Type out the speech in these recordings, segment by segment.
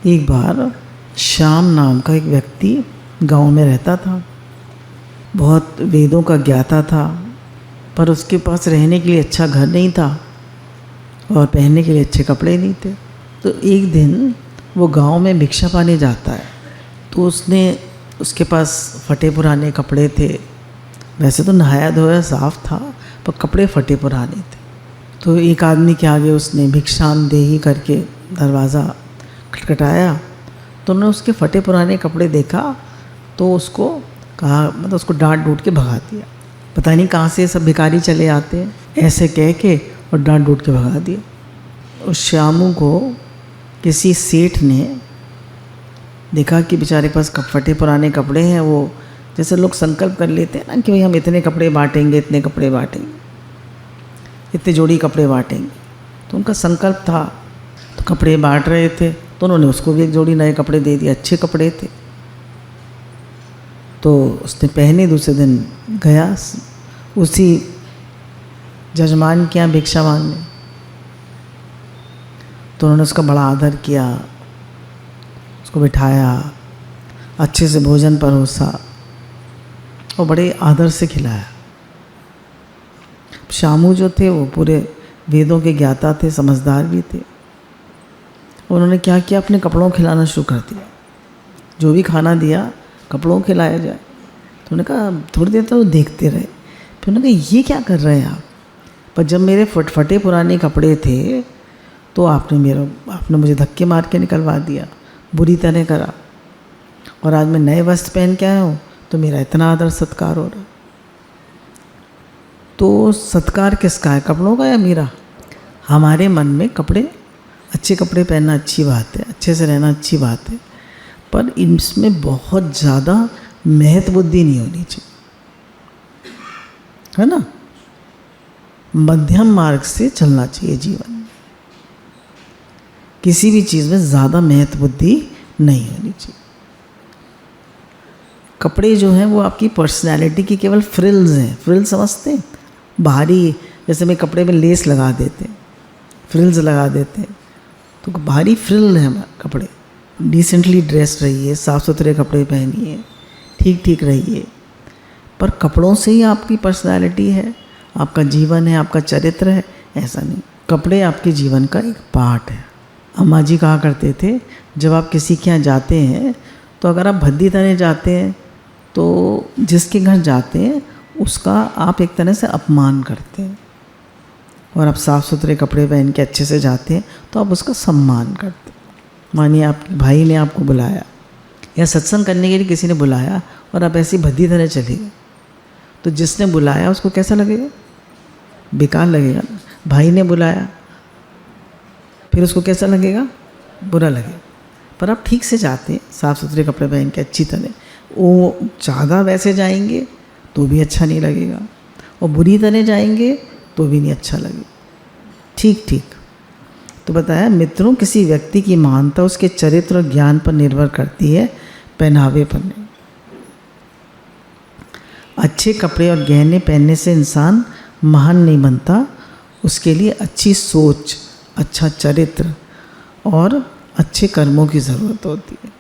एक बार श्याम नाम का एक व्यक्ति गांव में रहता था। बहुत वेदों का ज्ञाता था, पर उसके पास रहने के लिए अच्छा घर नहीं था और पहनने के लिए अच्छे कपड़े नहीं थे। तो एक दिन वो गांव में भिक्षा पाने जाता है, तो उसके पास फटे पुराने कपड़े थे। वैसे तो नहाया धोया साफ था, पर कपड़े फटे पुराने थे। तो एक आदमी के आगे उसने भिक्षांदेही करके दरवाज़ा खटखटाया, तो उन्होंने उसके फटे पुराने कपड़े देखा तो उसको कहा, मतलब उसको डांट डूट के भगा दिया। पता नहीं कहाँ से सब भिखारी चले आते हैं, ऐसे कह के और डांट डूट के भगा दिया। उस श्यामू को किसी सेठ ने देखा कि बेचारे के पास फटे पुराने कपड़े हैं। वो जैसे लोग संकल्प कर लेते हैं ना कि भाई हम इतने कपड़े बांटेंगे, इतने कपड़े बांटेंगे, इतने जोड़ी कपड़े बांटेंगे। तो उनका संकल्प था, तो कपड़े बांट रहे थे, तो उन्होंने उसको भी एक जोड़ी नए कपड़े दे दिए। अच्छे कपड़े थे, तो उसने पहने। दूसरे दिन गया उसी जजमान के यहाँ भिक्षा मांगने, तो उन्होंने उसका बड़ा आदर किया, उसको बिठाया, अच्छे से भोजन परोसा और बड़े आदर से खिलाया। श्यामू जो थे वो पूरे वेदों के ज्ञाता थे, समझदार भी थे। उन्होंने क्या किया, अपने कपड़ों को खिलाना शुरू कर दिया। जो भी खाना दिया कपड़ों को खिलाया जाए। तो उन्होंने कहा, थोड़ी देर तो देखते रहे। फिर उन्होंने कहा, ये क्या कर रहे हैं आप? पर जब मेरे फटे पुराने कपड़े थे तो आपने मुझे धक्के मार के निकलवा दिया, बुरी तरह करा, और आज मैं नए वस्त्र पहन के आया हूँ तो मेरा इतना आदर सत्कार हो रहा। तो सत्कार किसका है, कपड़ों का या मेरा? हमारे मन में अच्छे कपड़े पहनना अच्छी बात है, अच्छे से रहना अच्छी बात है, पर इसमें बहुत ज़्यादा महत्व बुद्धि नहीं होनी चाहिए, है ना। मध्यम मार्ग से चलना चाहिए जीवन में। किसी भी चीज़ में ज़्यादा महत्व बुद्धि नहीं होनी चाहिए। कपड़े जो हैं वो आपकी पर्सनैलिटी की केवल फ्रिल्स हैं। फ्रिल समझते हैं? बाहरी, जैसे मैं कपड़े में लेस लगा देते हैं, फ्रिल्स लगा देते हैं, तो बाहरी फ्रिल है कपड़े। डिसेंटली ड्रेस्ड रहिए, साफ़ सुथरे कपड़े पहनिए, ठीक रहिए। पर कपड़ों से ही आपकी पर्सनैलिटी है, आपका जीवन है, आपका चरित्र है, ऐसा नहीं। कपड़े आपके जीवन का एक पार्ट है। अम्मा जी कहा करते थे, जब आप किसी के यहाँ जाते हैं तो अगर आप भद्दी तरह जाते हैं तो जिसके घर जाते हैं उसका आप एक तरह से अपमान करते हैं, और आप साफ़ सुथरे कपड़े पहन के अच्छे से जाते हैं तो आप उसका सम्मान करते हैं। मानिए आपके भाई ने आपको बुलाया या सत्संग करने के लिए किसी ने बुलाया और आप ऐसी भद्दी तरह चले गए, तो जिसने बुलाया उसको कैसा लगेगा? बेकार लगेगा ना। भाई ने बुलाया फिर उसको कैसा लगेगा? बुरा लगेगा। पर आप ठीक से जाते हैं, साफ़ सुथरे कपड़े पहन के अच्छी तरह, वो ज़्यादा वैसे जाएंगे तो भी अच्छा नहीं लगेगा, और बुरी तरह जाएंगे तो भी नहीं अच्छा लगेगा। ठीक। तो बताया मित्रों, किसी व्यक्ति की महानता उसके चरित्र और ज्ञान पर निर्भर करती है, पहनावे पर नहीं। अच्छे कपड़े और गहने पहनने से इंसान महान नहीं बनता, उसके लिए अच्छी सोच, अच्छा चरित्र और अच्छे कर्मों की ज़रूरत होती है।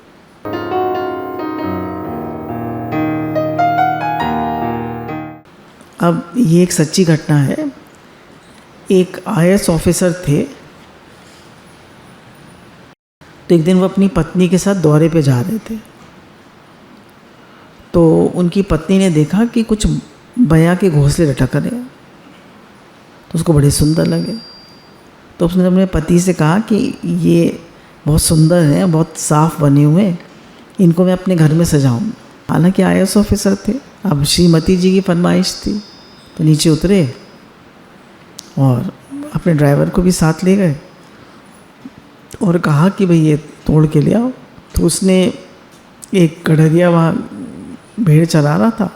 अब ये एक सच्ची घटना है। एक IAS ऑफिसर थे, तो एक दिन वो अपनी पत्नी के साथ दौरे पे जा रहे थे। तो उनकी पत्नी ने देखा कि कुछ बया के घोंसले लटक रहे हैं, तो उसको बड़े सुंदर लगे। तो उसने अपने पति से कहा कि ये बहुत सुंदर हैं, बहुत साफ़ बने हुए हैं, इनको मैं अपने घर में सजाऊँ। हालांकि IAS ऑफिसर थे, अब श्रीमती जी की फरमाइश थी, तो नीचे उतरे और अपने ड्राइवर को भी साथ ले गए और कहा कि भाई ये तोड़ के ले आओ। तो उसने एक गड़रिया वहाँ भेड़ चरा रहा था,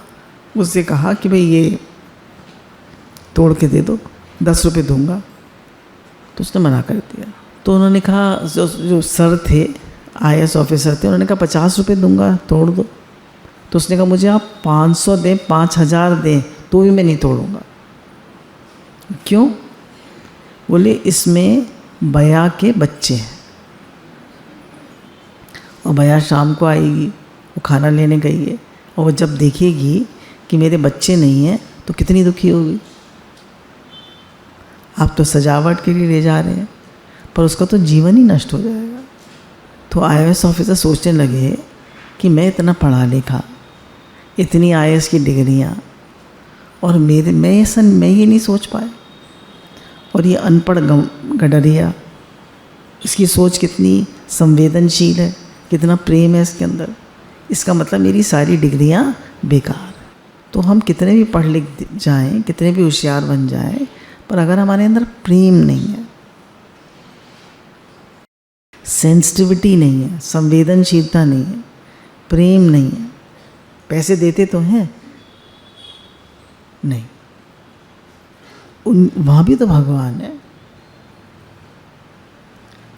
उससे कहा कि भाई ये तोड़ के दे दो, 10 रुपये दूंगा। तो उसने मना कर दिया। तो उन्होंने कहा, जो सर थे, IAS ऑफिसर थे, उन्होंने कहा 50 रुपये दूंगा, तोड़ दो। तो उसने कहा मुझे आप 500 दें, 5000 दें, तो भी मैं नहीं तोड़ूंगा। क्यों? बोले इसमें बया के बच्चे हैं। और भैया शाम को आएगी, वो खाना लेने गई है, और वो जब देखेगी कि मेरे बच्चे नहीं हैं तो कितनी दुखी होगी। आप तो सजावट के लिए ले जा रहे हैं, पर उसका तो जीवन ही नष्ट हो जाएगा। तो IAS ऑफिसर सोचने लगे कि मैं इतना पढ़ा लिखा, इतनी IAS की डिग्रियाँ, और मैं ये नहीं सोच पाया। और ये अनपढ़ गडरिया, इसकी सोच कितनी संवेदनशील है, कितना प्रेम है इसके अंदर। इसका मतलब मेरी सारी डिग्रियाँ बेकार। तो हम कितने भी पढ़ लिख जाएं, कितने भी होशियार बन जाएं, पर अगर हमारे अंदर प्रेम नहीं है, सेंसिटिविटी नहीं है, संवेदनशीलता नहीं है, प्रेम नहीं है, पैसे देते तो हैं नहीं, वहाँ भी तो भगवान है।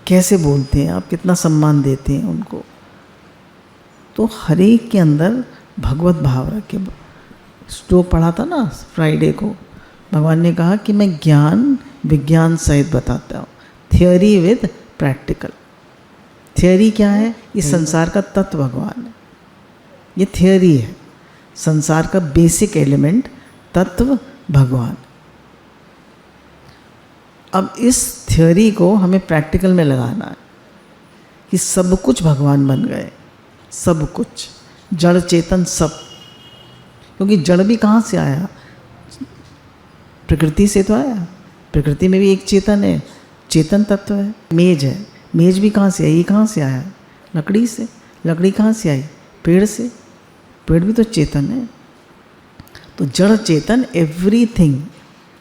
कैसे बोलते हैं आप, कितना सम्मान देते हैं उनको। तो हर एक के अंदर भगवत भाव रखे। श्लोक पढ़ा था ना फ्राइडे को, भगवान ने कहा कि मैं ज्ञान विज्ञान सहित बताता हूँ, थियोरी विद प्रैक्टिकल। थियोरी क्या है? इस संसार का तत्व भगवान है, ये थियोरी है। संसार का बेसिक एलिमेंट तत्व भगवान। अब इस थियोरी को हमें प्रैक्टिकल में लगाना है कि सब कुछ भगवान बन गए, सब कुछ, जड़ चेतन सब। क्योंकि जड़ भी कहाँ से आया? प्रकृति से तो आया। प्रकृति में भी एक चेतन है, चेतन तत्व है। मेज है, मेज भी कहाँ से आई? ये कहाँ से आया? लकड़ी से। लकड़ी कहाँ से आई? पेड़ से। पेड़ भी तो चेतन है। तो जड़ चेतन एवरीथिंग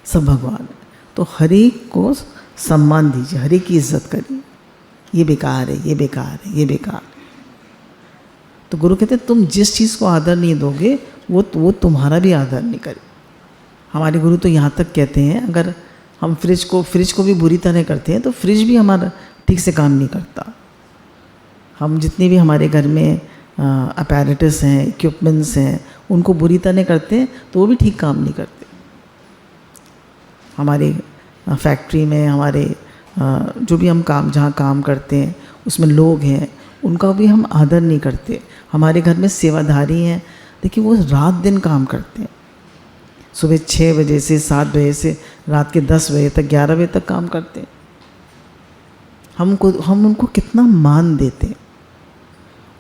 सब भगवान है। तो हर एक को सम्मान दीजिए, हर एक की इज्जत करिए। ये बेकार है, ये बेकार है, ये बेकार है। तो गुरु कहते हैं तुम जिस चीज़ को आदर नहीं दोगे वो तुम्हारा भी आदर नहीं करे। हमारे गुरु तो यहाँ तक कहते हैं अगर हम फ्रिज को भी बुरी तरह करते हैं तो फ्रिज भी हमारा ठीक से काम नहीं करता। हम जितने भी हमारे घर में अपैरेटस हैं, इक्विपमेंट्स हैं, उनको बुरी तरह करते हैं तो वो भी ठीक काम नहीं करते। हमारे फैक्ट्री में, हमारे जो भी हम जहाँ काम करते हैं उसमें लोग हैं, उनका भी हम आदर नहीं करते। हमारे घर में सेवाधारी हैं, देखिए वो रात दिन काम करते हैं, सुबह 6 बजे से 7 बजे से रात के 10 बजे तक, 11 बजे तक काम करते हैं। हम उनको कितना मान देते हैं,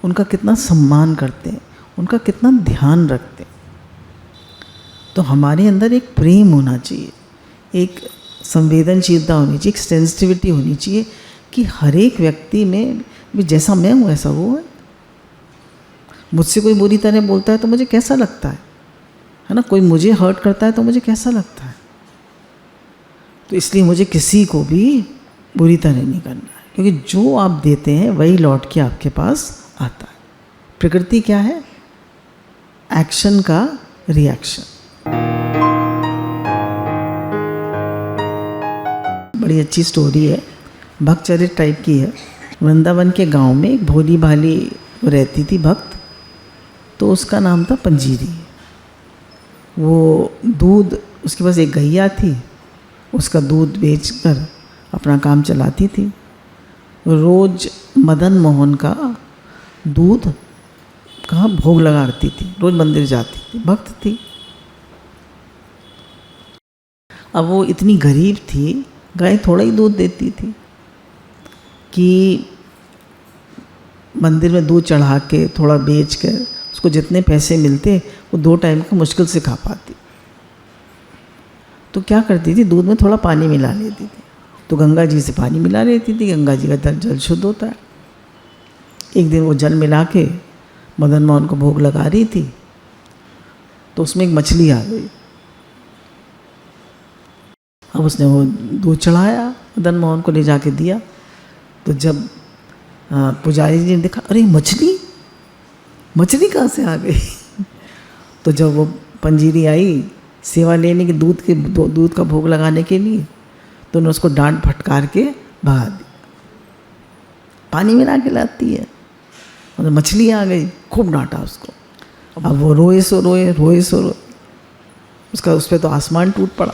उनका कितना सम्मान करते हैं, उनका कितना ध्यान रखते हैं। तो हमारे अंदर एक प्रेम होना चाहिए, एक संवेदनशीलता होनी चाहिए, एक सेंसिटिविटी होनी चाहिए कि हर एक व्यक्ति में भी जैसा मैं हूँ ऐसा वो है। मुझसे कोई बुरी तरह बोलता है तो मुझे कैसा लगता है ना? कोई मुझे हर्ट करता है तो मुझे कैसा लगता है? तो इसलिए मुझे किसी को भी बुरी तरह नहीं करना है, क्योंकि जो आप देते हैं वही लौट के आपके पास आता है। प्रकृति क्या है? एक्शन का रिएक्शन। बड़ी अच्छी स्टोरी है, भक्तचरित टाइप की है। वृंदावन के गांव में एक भोली भाली रहती थी भक्त, तो उसका नाम था पंजीरी। वो दूध, उसके पास एक गैया थी, उसका दूध बेचकर अपना काम चलाती थी। रोज़ मदन मोहन का दूध कहाँ भोग लगाती थी, रोज़ मंदिर जाती थी, भक्त थी। अब वो इतनी गरीब थी, गाय थोड़ा ही दूध देती थी कि मंदिर में दूध चढ़ा के थोड़ा बेच कर उसको जितने पैसे मिलते वो 2 टाइम का मुश्किल से खा पाती। तो क्या करती थी, दूध में थोड़ा पानी मिला लेती थी। तो गंगा जी से पानी मिला लेती थी, गंगा जी का जल शुद्ध होता है। एक दिन वो जल मिला के मदन मोहन को भोग लगा रही थी, तो उसमें एक मछली आ गई। अब उसने वो दूध चढ़ाया, मदन मोहन को ले जाके दिया। तो जब पुजारी जी ने देखा, अरे मछली कहाँ से आ गई? तो जब वो पंजीरी आई सेवा लेने की, दूध का भोग लगाने के लिए, तो उन्होंने उसको डांट फटकार के भगा दी। पानी मिला के लाती है, मतलब मछली आ गई, खूब डांटा उसको। अब वो रोए सो रोए। उस पर तो आसमान टूट पड़ा।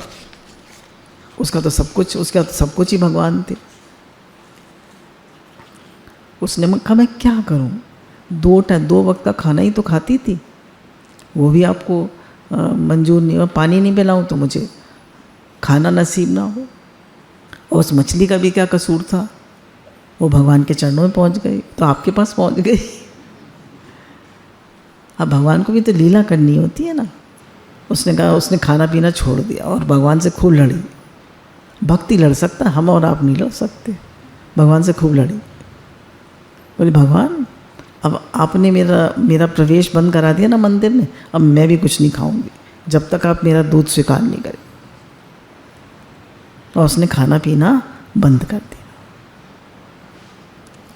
उसका तो सब कुछ ही भगवान थे। उसने कहा मैं क्या करूं? दो वक्त का खाना ही तो खाती थी, वो भी आपको मंजूर नहीं, और पानी नहीं पिलाऊं तो मुझे खाना नसीब ना हो। और उस मछली का भी क्या कसूर था, वो भगवान के चरणों में पहुंच गई तो आपके पास पहुंच गई। अब भगवान को भी तो लीला करनी होती है ना। उसने कहा, उसने खाना पीना छोड़ दिया और भगवान से खूब लड़ी। भक्ति लड़ सकता, हम और आप नहीं लड़ सकते। भगवान से खूब लड़ी, बोले भगवान अब आपने मेरा प्रवेश बंद करा दिया ना मंदिर में, अब मैं भी कुछ नहीं खाऊंगी जब तक आप मेरा दूध स्वीकार नहीं करें। और उसने खाना पीना बंद कर दिया।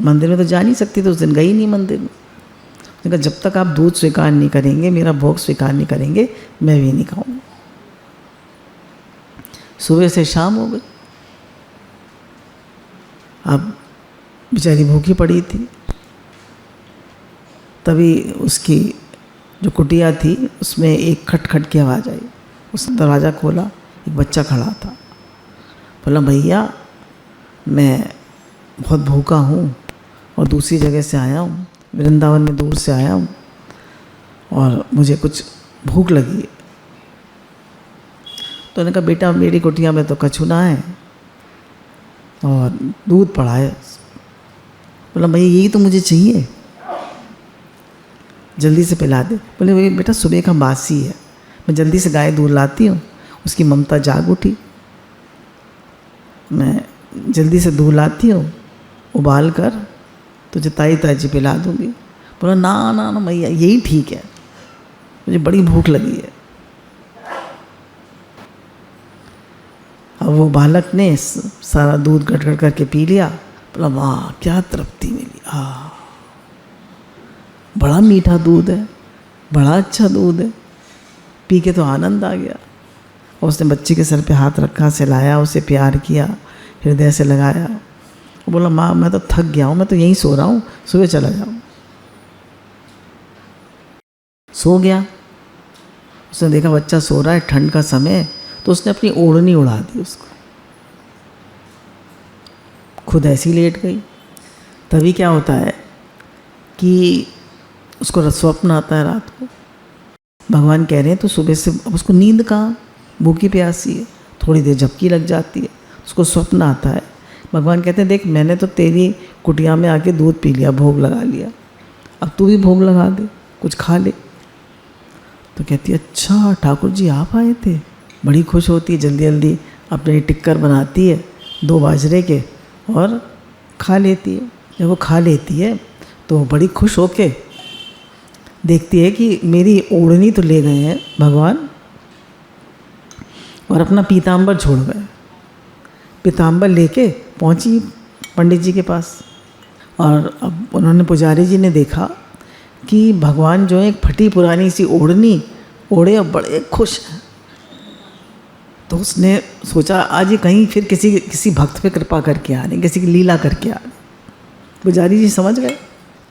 मंदिर में तो जा नहीं सकती, तो उस दिन गई नहीं मंदिर में। उसने कहा जब तक आप दूध स्वीकार नहीं करेंगे, मेरा भोग स्वीकार नहीं करेंगे, मैं भी नहीं खाऊंगी। सुबह से शाम हो गई, अब बेचारी भूखी पड़ी थी। तभी उसकी जो कुटिया थी उसमें एक खटखट की आवाज़ आई। उसने दरवाज़ा खोला, एक बच्चा खड़ा था। बोला भैया मैं बहुत भूखा हूँ और दूसरी जगह से आया हूँ, वृंदावन में दूर से आया हूँ और मुझे कुछ भूख लगी है। तो उन्होंने कहा बेटा मेरी कुटिया में तो कछुना है और दूध पड़ा है। बोला भैया यही तो मुझे चाहिए, जल्दी से पिला दे। बोले भैया बेटा सुबह का बासी है, मैं जल्दी से गाय दूध लाती हूँ। उसकी ममता जाग उठी, मैं जल्दी से दूध लाती हूँ, उबाल कर तुझे ताई ताजी पिला दूँगी। बोला ना ना ना भैया यही ठीक है, मुझे बड़ी भूख लगी है। अब वो बालक ने सारा दूध गटगट करके पी लिया। बोला वाह क्या तृप्ति मिली, बड़ा मीठा दूध है, बड़ा अच्छा दूध है। पी के तो आनंद आ गया। और उसने बच्चे के सर पे हाथ रखा, सहलाया, उसे प्यार किया, हृदय से लगाया। वो बोला माँ मैं तो थक गया हूँ, मैं तो यहीं सो रहा हूँ, सुबह चला जाऊँ। सो गया। उसने देखा बच्चा सो रहा है, ठंड का समय, तो उसने अपनी ओढ़नी उड़ा दी उसको, खुद ऐसी लेट गई। तभी क्या होता है कि उसको स्वप्न आता है रात को। भगवान कह रहे हैं तो सुबह से, अब उसको नींद कहाँ, भूखी प्यासी है, थोड़ी देर झपकी लग जाती है, उसको स्वप्न आता है। भगवान कहते हैं देख मैंने तो तेरी कुटिया में आके दूध पी लिया, भोग लगा लिया, अब तू भी भोग लगा दे, कुछ खा ले। तो कहती है अच्छा ठाकुर जी आप आए थे। बड़ी खुश होती है, जल्दी जल्दी अपने टिक्कर बनाती है 2 बाजरे के और खा लेती है। जब वो खा लेती है तो बड़ी खुश होके देखती है कि मेरी ओढ़नी तो ले गए हैं भगवान और अपना पीताम्बर छोड़ गए। पीताम्बर लेके पहुंची पंडित जी के पास, और अब उन्होंने, पुजारी जी ने देखा कि भगवान जो है एक फटी पुरानी सी ओढ़नी ओढ़े और बड़े खुश हैं। तो उसने सोचा आज ये कहीं फिर किसी भक्त पे कृपा करके आ रहे, किसी की लीला करके आ रहे। पुजारी जी समझ गए,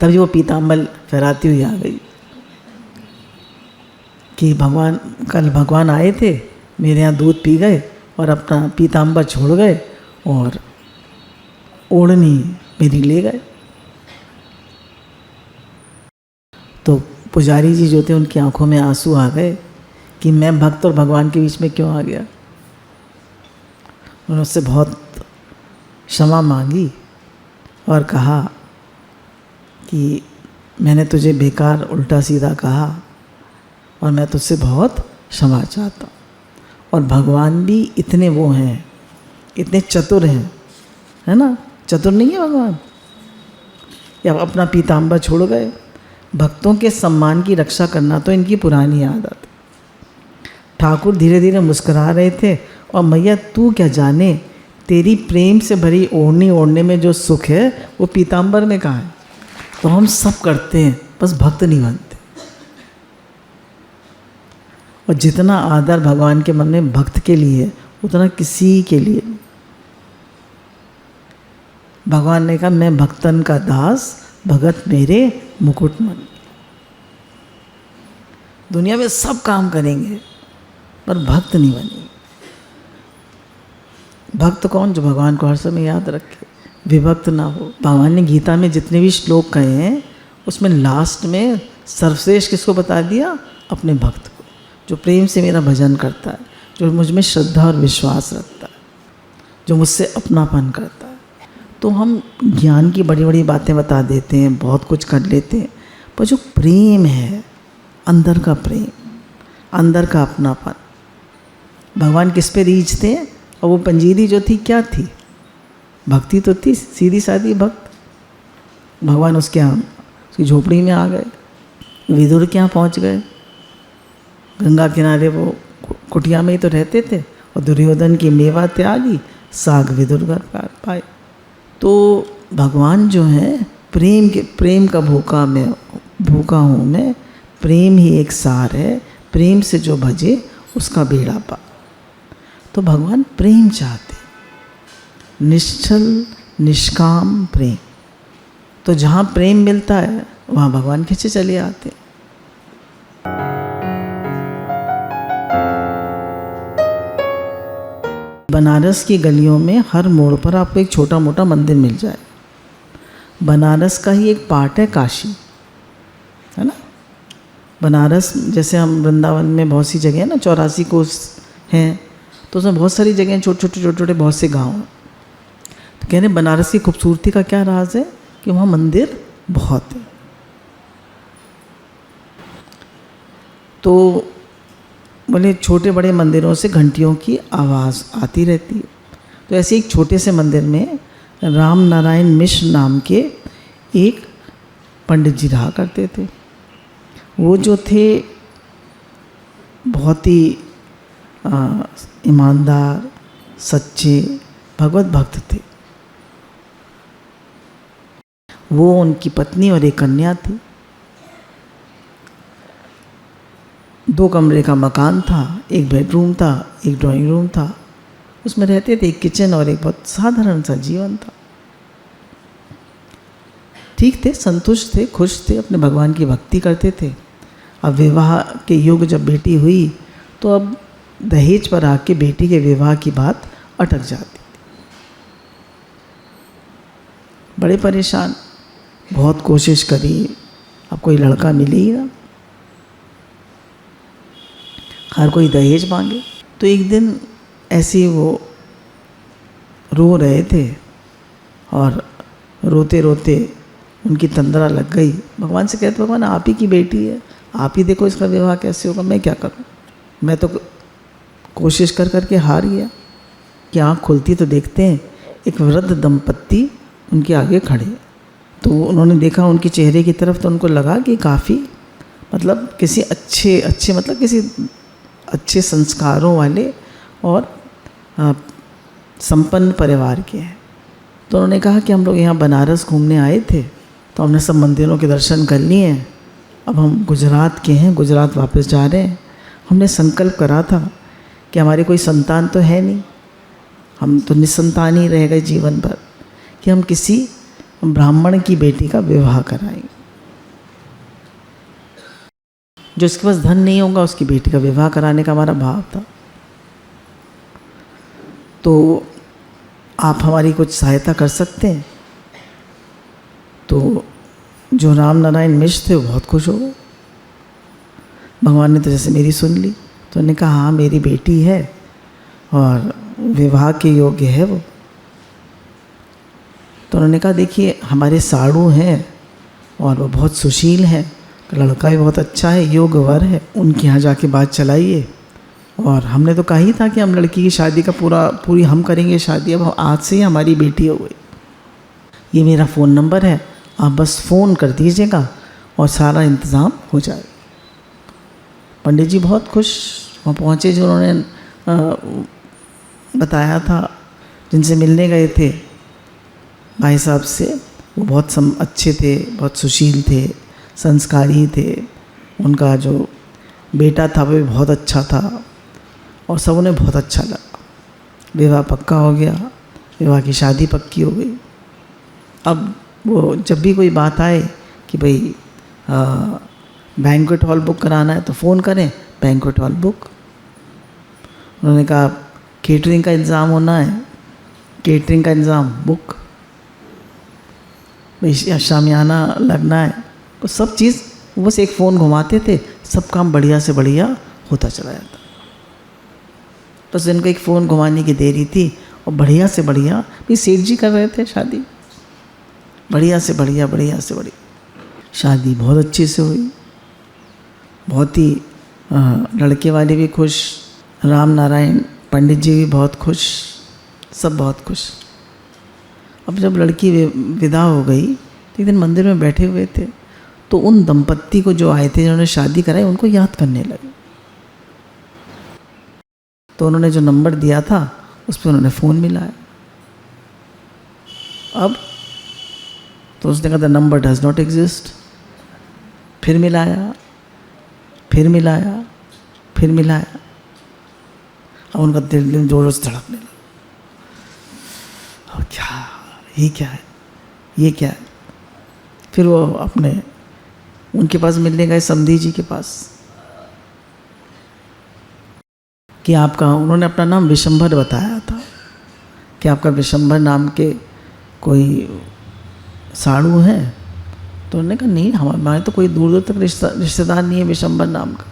तभी वो पीताम्बर फहराती हुई आ गई कि भगवान कल भगवान आए थे, मेरे यहाँ दूध पी गए और अपना पीताम्बर छोड़ गए और ओढ़नी मेरी ले गए। तो पुजारी जी जो थे उनकी आंखों में आंसू आ गए कि मैं भक्त और भगवान के बीच में क्यों आ गया। उन्होंने उससे बहुत क्षमा मांगी और कहा कि मैंने तुझे बेकार उल्टा सीधा कहा और मैं तुझसे बहुत क्षमा चाहता हूँ। और भगवान भी इतने वो हैं, इतने चतुर हैं, है ना, चतुर नहीं है भगवान। या अपना पीताम्बर छोड़ गए। भक्तों के सम्मान की रक्षा करना तो इनकी पुरानी आदत। ठाकुर धीरे धीरे मुस्कुरा रहे थे और मैया तू क्या जाने, तेरी प्रेम से भरी ओढ़नी ओढ़ने में जो सुख है वो पीताम्बर में कहाँ है। तो हम सब करते हैं, बस भक्त नहीं बनते। और जितना आदर भगवान के मन में भक्त के लिए उतना किसी के लिए नहीं। भगवान ने कहा मैं भक्तन का दास, भगत मेरे मुकुटमणि। दुनिया में सब काम करेंगे पर भक्त नहीं बनेंगे। भक्त कौन, जो भगवान को हर समय याद रखे, विभक्त ना हो। भगवान ने गीता में जितने भी श्लोक कहे हैं उसमें लास्ट में सर्वश्रेष्ठ किसको बता दिया? अपने भक्त को, जो प्रेम से मेरा भजन करता है, जो मुझ में श्रद्धा और विश्वास रखता है, जो मुझसे अपनापन करता है। तो हम ज्ञान की बड़ी बड़ी बातें बता देते हैं, बहुत कुछ कर लेते हैं, पर जो प्रेम है, अंदर का प्रेम, अंदर का अपनापन, भगवान किस पे रीझते हैं? और वो पंजीरी जो थी क्या थी? भक्ति तो थी, सीधी सादी भक्त। भगवान उसके यहाँ, उसकी झोपड़ी में आ गए, विदुर के यहाँ पहुँच गए, गंगा किनारे वो कुटिया में ही तो रहते थे, और दुर्योधन की मेवा त्यागी साग विदुर घर पाए। तो भगवान जो है प्रेम का भूखा हूँ मैं, प्रेम ही एक सार है, प्रेम से जो भजे उसका बेड़ा पार। तो भगवान प्रेम चाहते, निश्चल निष्काम प्रेम। तो जहाँ प्रेम मिलता है वहाँ भगवान खींचे चले आते। बनारस की गलियों में हर मोड़ पर आपको एक छोटा मोटा मंदिर मिल जाए। बनारस का ही एक पार्ट है काशी, है ना। बनारस जैसे हम वृंदावन में बहुत सी जगह है ना, 84 कोस हैं, तो उसमें बहुत सारी जगह छोटे छोटे बहुत से गांव हैं। तो कहने बनारस की खूबसूरती का क्या राज है कि वहाँ मंदिर बहुत है। तो बोले छोटे बड़े मंदिरों से घंटियों की आवाज़ आती रहती है। तो ऐसे एक छोटे से मंदिर में राम नारायण मिश्र नाम के एक पंडित जी रहा करते थे। वो जो थे बहुत ही ईमानदार, सच्चे भगवत भक्त थे। वो, उनकी पत्नी और एक कन्या थी। 2 कमरे का मकान था, एक बेडरूम था, एक ड्राइंग रूम था, उसमें रहते थे। एक किचन और एक बहुत साधारण सा जीवन था। ठीक थे, संतुष्ट थे, खुश थे, अपने भगवान की भक्ति करते थे। अब विवाह के युग जब बेटी हुई तो अब दहेज पर आके बेटी के विवाह की बात अटक जाती। बड़े परेशान, बहुत कोशिश करी, अब कोई लड़का मिले ही ना, हर कोई दहेज मांगे। तो एक दिन ऐसे ही वो रो रहे थे और रोते रोते उनकी तंद्रा लग गई। भगवान से कहते, भगवान आप ही की बेटी है, आप ही देखो इसका विवाह कैसे होगा, मैं क्या करूं। मैं तो कोशिश कर करके हार गया। कि आँख खुलती तो देखते हैं एक वृद्ध दंपत्ति उनके आगे खड़े। तो उन्होंने देखा उनके चेहरे की तरफ, तो उनको लगा कि काफ़ी मतलब किसी अच्छे मतलब किसी अच्छे संस्कारों वाले और संपन्न परिवार के हैं। तो उन्होंने कहा कि हम लोग यहाँ बनारस घूमने आए थे, तो हमने सब मंदिरों के दर्शन कर लिए हैं, अब हम गुजरात के हैं, गुजरात वापस जा रहे हैं। हमने संकल्प करा था कि हमारी कोई संतान तो है नहीं, हम तो निसंतान ही रह गए जीवन भर, कि हम किसी ब्राह्मण की बेटी का विवाह कराएंगे। जो उसके पास धन नहीं होगा उसकी बेटी का विवाह कराने का हमारा भाव था। तो आप हमारी कुछ सहायता कर सकते हैं। तो जो राम नारायण मिश्र थे वो बहुत खुश हो गए। भगवान ने तो जैसे मेरी सुन ली, तो उन्होंने कहा हाँ मेरी बेटी है और विवाह के योग्य है वो। तो उन्होंने कहा देखिए हमारे साड़ू हैं और वो बहुत सुशील हैं, लड़का भी बहुत अच्छा है, योग्य वर है, उनके यहाँ जाके बात चलाइए। और हमने तो कहा ही था कि हम लड़की की शादी का पूरी हम करेंगे शादी, अब आज से ही हमारी बेटी हो गई। ये मेरा फ़ोन नंबर है, आप बस फ़ोन कर दीजिएगा और सारा इंतज़ाम हो जाए। पंडित जी बहुत खुश वहाँ पहुँचे। जो उन्होंने बताया था, जिनसे मिलने गए थे भाई साहब से, वो बहुत अच्छे थे, बहुत सुशील थे, संस्कारी थे। उनका जो बेटा था वो भी बहुत अच्छा था और सब उन्हें बहुत अच्छा लगा। विवाह पक्का हो गया, विवाह की शादी पक्की हो गई। अब वो जब भी कोई बात आए कि भाई बैंक्वेट हॉल बुक कराना है तो फ़ोन करें, बैंक्वेट हॉल बुक। उन्होंने कहा केटरिंग का इंतज़ाम होना है, केटरिंग का इंतज़ाम बुक। भाई शामियाना लगना है, तो सब चीज़ बस एक फ़ोन घुमाते थे, सब काम बढ़िया से बढ़िया होता चला जाता। बस इनको एक फ़ोन घुमाने की देरी थी और बढ़िया से बढ़िया भी सेठ जी कर रहे थे शादी, बढ़िया से बढ़िया शादी बहुत अच्छे से हुई। बहुत ही लड़के वाले भी खुश, राम नारायण पंडित जी भी बहुत खुश, सब बहुत खुश। अब जब लड़की विदा हो गई तो एक दिन मंदिर में बैठे हुए थे, तो उन दंपत्ति को जो आए थे जिन्होंने शादी कराई उनको याद करने लगे। तो उन्होंने जो नंबर दिया था उस पर उन्होंने फ़ोन मिलाया। अब तो उसने कहा the number does not exist. फिर मिलाया, फिर मिलाया, फिर मिलाया। अब उनका दिल जोरों से धड़कने लगा। अब क्या, ये क्या है, ये क्या है। फिर वो अपने उनके पास मिलने गए, समधी जी के पास, कि आपका, उन्होंने अपना नाम विशंभर बताया था कि आपका विशंभर नाम के कोई साड़ू हैं। तो उन्होंने कहा नहीं, हमारे तो कोई दूर दूर तक रिश्तेदार नहीं है विशंभर नाम का।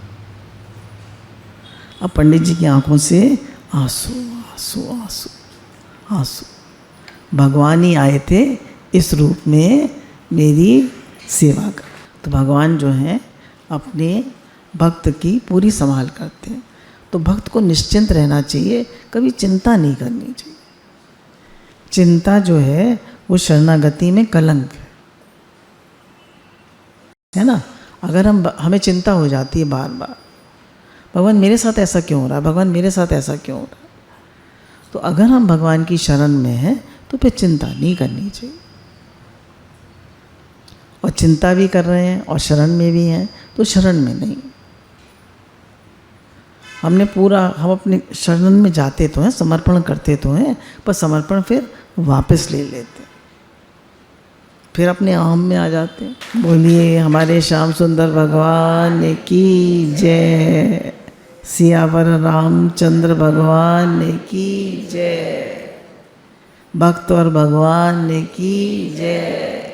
अब पंडित जी की आंखों से आंसू आंसू आंसू आंसू। भगवान ही आए थे इस रूप में मेरी सेवा कर। तो भगवान जो हैं अपने भक्त की पूरी संभाल करते हैं। तो भक्त को निश्चिंत रहना चाहिए, कभी चिंता नहीं करनी चाहिए। चिंता जो है वो शरणागति में कलंक है ना। अगर हमें चिंता हो जाती है बार बार, भगवान मेरे साथ ऐसा क्यों हो रहा है, भगवान मेरे साथ ऐसा क्यों हो रहा है, तो अगर हम भगवान की शरण में हैं तो फिर चिंता नहीं करनी चाहिए। और चिंता भी कर रहे हैं और शरण में भी हैं तो शरण में नहीं। हमने पूरा, हम अपने शरण में जाते तो हैं, समर्पण करते तो हैं, पर समर्पण फिर वापस ले लेते, फिर अपने आम में आ जाते हैं। बोलिए हमारे श्याम सुंदर भगवान की जय, सियावर रामचंद्र भगवान की जय, भक्त और भगवान की जय।